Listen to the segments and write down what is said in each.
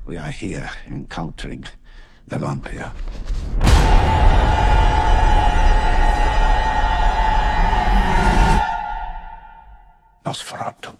We are here encountering the vampire. Nosferatu.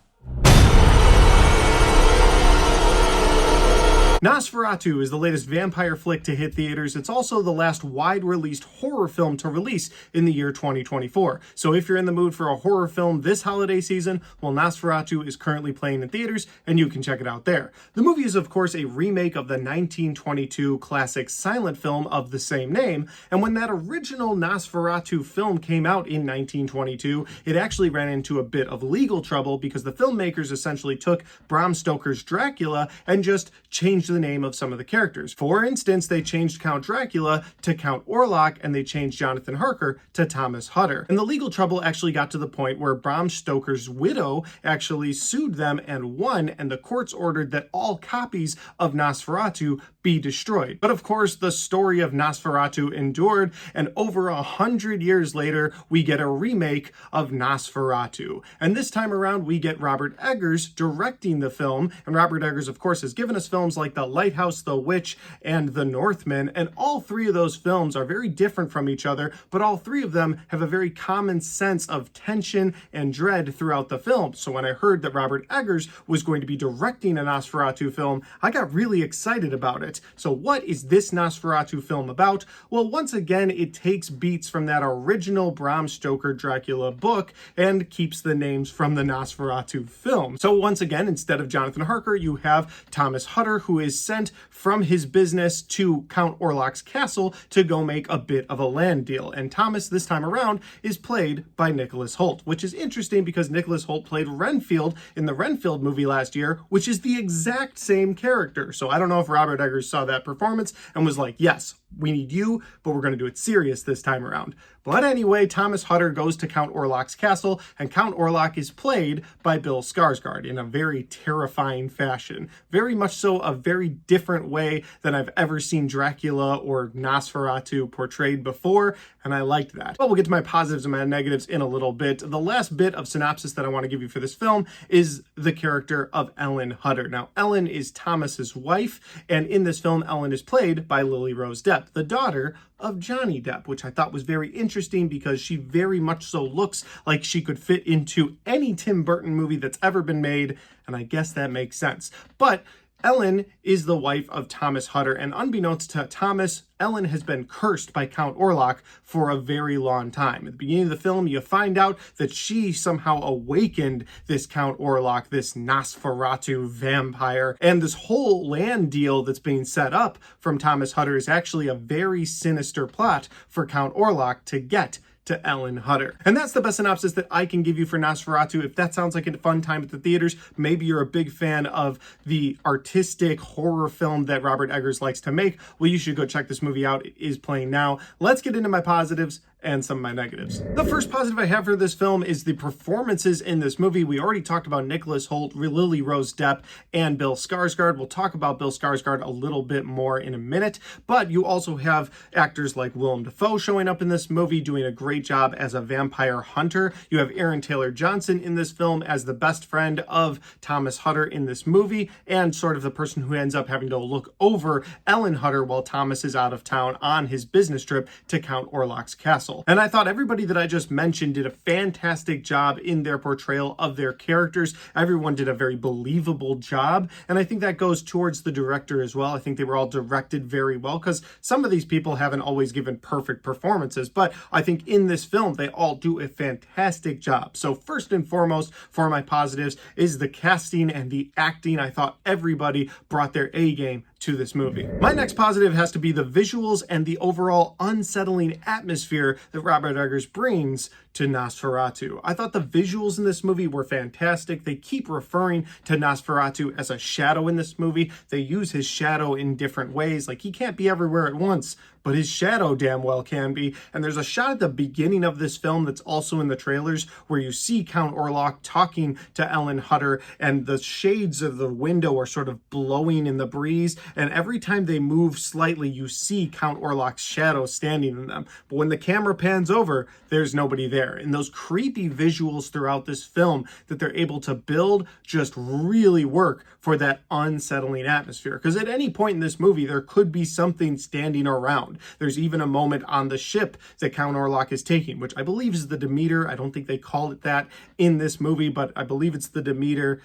Nosferatu is the latest vampire flick to hit theaters. It's also the last wide-released horror film to release in the year 2024. So if you're in the mood for a horror film this holiday season, well, Nosferatu is currently playing in theaters, and you can check it out there. The movie is, of course, a remake of the 1922 classic silent film of the same name, and when that original Nosferatu film came out in 1922, it actually ran into a bit of legal trouble because the filmmakers essentially took Bram Stoker's Dracula and just changed the name of some of the characters. For instance, they changed Count Dracula to Count Orlok, and they changed Jonathan Harker to Thomas Hutter. And the legal trouble actually got to the point where Bram Stoker's widow actually sued them and won, and the courts ordered that all copies of Nosferatu be destroyed. But of course, the story of Nosferatu endured, and over 100 years later, we get a remake of Nosferatu. And this time around, we get Robert Eggers directing the film, and Robert Eggers, of course, has given us films like The Lighthouse, The Witch, and The Northman, and all three of those films are very different from each other, but all three of them have a very common sense of tension and dread throughout the film. So when I heard that Robert Eggers was going to be directing a Nosferatu film, I got really excited about it. So what is this Nosferatu film about? Well, once again, it takes beats from that original Bram Stoker Dracula book and keeps the names from the Nosferatu film. So once again, instead of Jonathan Harker, you have Thomas Hutter, who is sent from his business to Count Orlok's castle to go make a bit of a land deal. And Thomas, this time around, is played by Nicholas Hoult, which is interesting because Nicholas Hoult played Renfield in the Renfield movie last year, which is the exact same character. So I don't know if Robert Eggers saw that performance and was like, yes, we need you, but we're going to do it serious this time around. But anyway, Thomas Hutter goes to Count Orlok's castle, and Count Orlok is played by Bill Skarsgård in a very terrifying fashion. Very much so a very different way than I've ever seen Dracula or Nosferatu portrayed before, and I liked that. But we'll get to my positives and my negatives in a little bit. The last bit of synopsis that I want to give you for this film is the character of Ellen Hutter. Now, Ellen is Thomas's wife, and in this film, Ellen is played by Lily Rose Depp, the daughter of Johnny Depp, which I thought was very interesting because she very much so looks like she could fit into any Tim Burton movie that's ever been made, and I guess that makes sense. But Ellen is the wife of Thomas Hutter, and unbeknownst to Thomas, Ellen has been cursed by Count Orlok for a very long time. At the beginning of the film, you find out that she somehow awakened this Count Orlok, this Nosferatu vampire, and this whole land deal that's being set up from Thomas Hutter is actually a very sinister plot for Count Orlok to get to Ellen Hutter. And that's the best synopsis that I can give you for Nosferatu. If that sounds like a fun time at the theaters, maybe you're a big fan of the artistic horror film that Robert Eggers likes to make, well, you should go check this movie out. It is playing now. Let's get into my positives and some of my negatives. The first positive I have for this film is the performances in this movie. We already talked about Nicholas Hoult, Lily Rose Depp, and Bill Skarsgård. We'll talk about Bill Skarsgård a little bit more in a minute, but you also have actors like Willem Dafoe showing up in this movie, doing a great job as a vampire hunter. You have Aaron Taylor Johnson in this film as the best friend of Thomas Hutter in this movie, and sort of the person who ends up having to look over Ellen Hutter while Thomas is out of town on his business trip to Count Orlok's castle. And I thought everybody that I just mentioned did a fantastic job in their portrayal of their characters. Everyone did a very believable job, and I think that goes towards the director as well. I think they were all directed very well, because some of these people haven't always given perfect performances, but I think in this film, they all do a fantastic job. So first and foremost, for my positives, is the casting and the acting. I thought everybody brought their A game to this movie. My next positive has to be the visuals and the overall unsettling atmosphere that Robert Eggers brings to Nosferatu. I thought the visuals in this movie were fantastic. They keep referring to Nosferatu as a shadow in this movie. They use his shadow in different ways. Like, he can't be everywhere at once, but his shadow damn well can be. And there's a shot at the beginning of this film that's also in the trailers where you see Count Orlok talking to Ellen Hutter, and the shades of the window are sort of blowing in the breeze, and every time they move slightly you see Count Orlok's shadow standing in them. But when the camera pans over, there's nobody there. And those creepy visuals throughout this film that they're able to build just really work for that unsettling atmosphere. Because at any point in this movie, there could be something standing around. There's even a moment on the ship that Count Orlok is taking, which I believe is the Demeter. I don't think they called it that in this movie, but I believe it's the Demeter.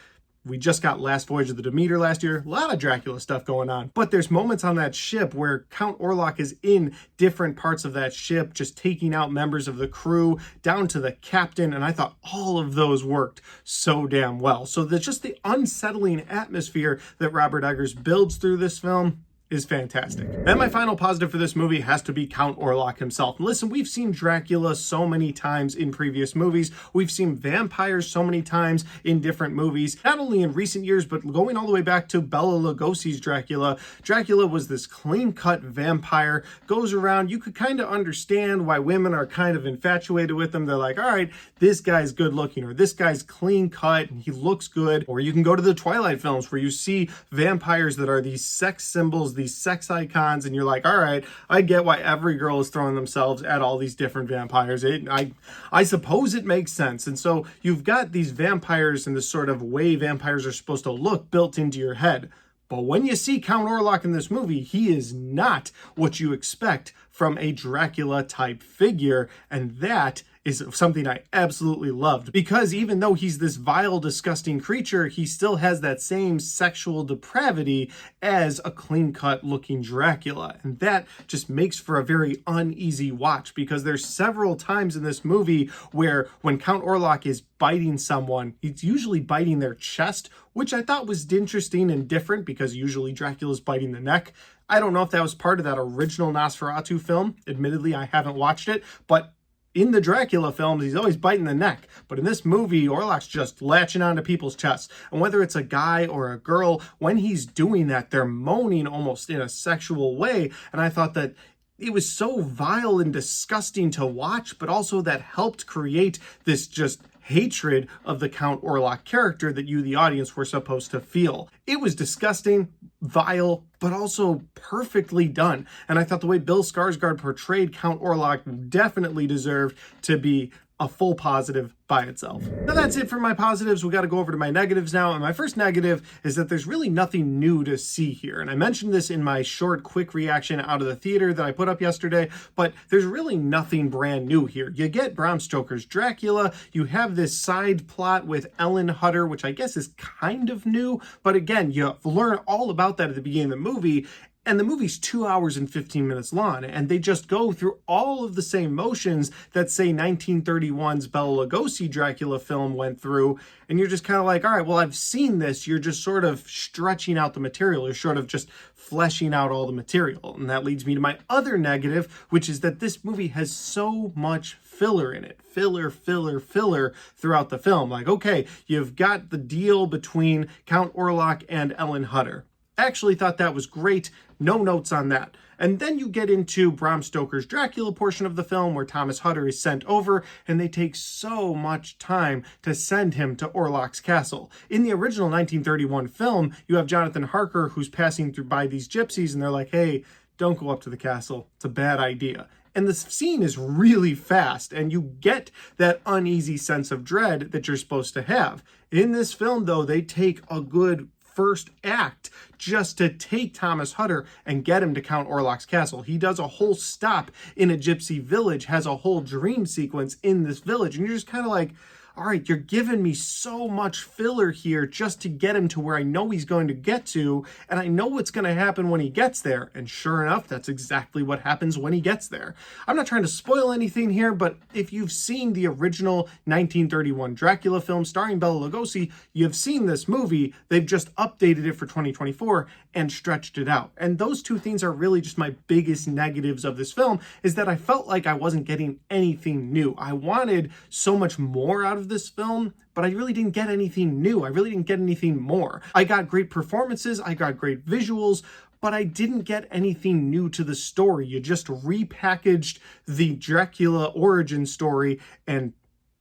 We just got Last Voyage of the Demeter last year. A lot of Dracula stuff going on. But there's moments on that ship where Count Orlok is in different parts of that ship, just taking out members of the crew, down to the captain, and I thought all of those worked so damn well. So just the unsettling atmosphere that Robert Eggers builds through this film is fantastic. And my final positive for this movie has to be Count Orlok himself. Listen, we've seen Dracula so many times in previous movies. We've seen vampires so many times in different movies, not only in recent years, but going all the way back to Bela Lugosi's Dracula. Dracula was this clean-cut vampire, goes around. You could kind of understand why women are kind of infatuated with him. They're like, all right, this guy's good looking, or this guy's clean-cut and he looks good. Or you can go to the Twilight films where you see vampires that are these sex symbols, these sex icons, and you're like, all right, I get why every girl is throwing themselves at all these different vampires. I suppose it makes sense. And so you've got these vampires and this sort of way vampires are supposed to look built into your head. But when you see Count Orlok in this movie, he is not what you expect from a Dracula type figure, and that is something I absolutely loved, because even though he's this vile, disgusting creature, he still has that same sexual depravity as a clean-cut looking Dracula. And that just makes for a very uneasy watch, because there's several times in this movie where when Count Orlok is biting someone, he's usually biting their chest, which I thought was interesting and different, because usually Dracula's biting the neck. I don't know if that was part of that original Nosferatu film. Admittedly, I haven't watched it, but in the Dracula films, he's always biting the neck. But in this movie, Orlok's just latching onto people's chests. And whether it's a guy or a girl, when he's doing that, they're moaning almost in a sexual way. And I thought that it was so vile and disgusting to watch, but also that helped create this just hatred of the Count Orlok character that you, the audience, were supposed to feel. It was disgusting, vile, but also perfectly done. And I thought the way Bill Skarsgård portrayed Count Orlok definitely deserved to be a full positive by itself. Now that's it for my positives. We got to go over to my negatives now. And my first negative is that there's really nothing new to see here. And I mentioned this in my short, quick reaction out of the theater that I put up yesterday, but there's really nothing brand new here. You get Bram Stoker's Dracula. You have this side plot with Ellen Hutter, which I guess is kind of new. But again, you learn all about that at the beginning of the movie. And the movie's 2 hours and 15 minutes long, and they just go through all of the same motions that, say, 1931's Bela Lugosi Dracula film went through, and you're just kind of like, all right, well, I've seen this. You're just sort of stretching out the material. You're sort of just fleshing out all the material. And that leads me to my other negative, which is that this movie has so much filler in it. Filler throughout the film. Like, okay, you've got the deal between Count Orlok and Ellen Hutter. Actually thought that was great. No notes on that. And then you get into Bram Stoker's Dracula portion of the film where Thomas Hutter is sent over, and they take so much time to send him to Orlok's castle. In the original 1931 film, you have Jonathan Harker who's passing through by these gypsies, and they're like, hey, don't go up to the castle. It's a bad idea. And the scene is really fast, and you get that uneasy sense of dread that you're supposed to have. In this film, though, they take a good first act just to take Thomas Hutter and get him to Count Orlok's castle. He does a whole stop in a gypsy village, has a whole dream sequence in this village, and you're just kind of like, all right, you're giving me so much filler here just to get him to where I know he's going to get to, and I know what's going to happen when he gets there. And sure enough, that's exactly what happens when he gets there. I'm not trying to spoil anything here, but if you've seen the original 1931 Dracula film starring Bela Lugosi, you've seen this movie. They've just updated it for 2024 and stretched it out. And those two things are really just my biggest negatives of this film, is that I felt like I wasn't getting anything new. I wanted so much more out of this film, but I really didn't get anything new. I really didn't get anything more. I got great performances, I got great visuals, but I didn't get anything new to the story. You just repackaged the Dracula origin story and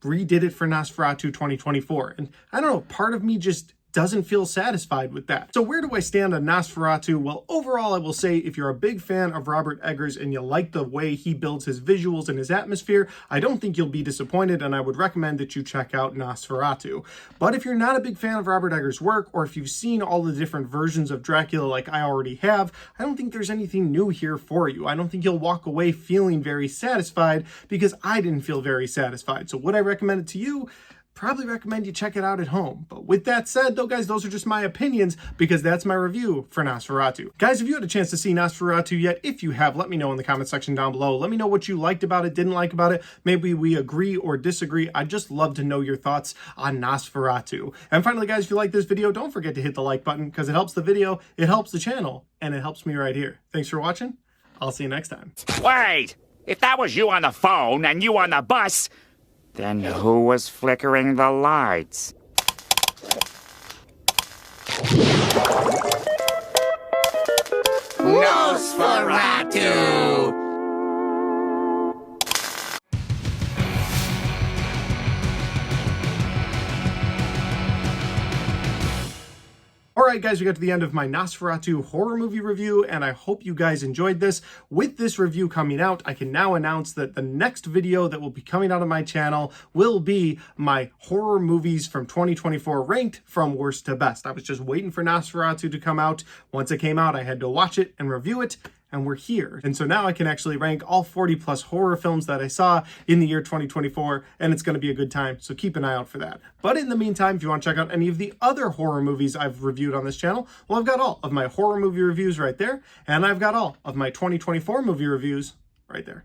redid it for Nosferatu 2024. And I don't know, part of me just doesn't feel satisfied with that. So where do I stand on Nosferatu? Well, overall, I will say if you're a big fan of Robert Eggers and you like the way he builds his visuals and his atmosphere, I don't think you'll be disappointed, and I would recommend that you check out Nosferatu. But if you're not a big fan of Robert Eggers' work, or if you've seen all the different versions of Dracula like I already have, I don't think there's anything new here for you. I don't think you'll walk away feeling very satisfied, because I didn't feel very satisfied. So would I recommend it to you? Probably recommend you check it out at home. But with that said, though, guys, those are just my opinions, because that's my review for Nosferatu. Guys, if you had a chance to see Nosferatu yet, if you have, let me know in the comment section down below. Let me know what you liked about it, didn't like about it. Maybe we agree or disagree. I'd just love to know your thoughts on Nosferatu. And finally, guys, if you like this video, don't forget to hit the like button, because it helps the video, it helps the channel, and it helps me right here. Thanks for watching. I'll see you next time. Wait! If that was you on the phone and you on the bus, then who was flickering the lights? Nosferatu! Alright guys, we got to the end of my Nosferatu horror movie review, and I hope you guys enjoyed this. With this review coming out, I can now announce that the next video that will be coming out on my channel will be my horror movies from 2024 ranked from worst to best. I was just waiting for Nosferatu to come out. Once it came out, I had to watch it and review it, and we're here. And so now I can actually rank all 40 plus horror films that I saw in the year 2024, and it's going to be a good time, so keep an eye out for that. But in the meantime, if you want to check out any of the other horror movies I've reviewed on this channel, well, I've got all of my horror movie reviews right there, and I've got all of my 2024 movie reviews right there.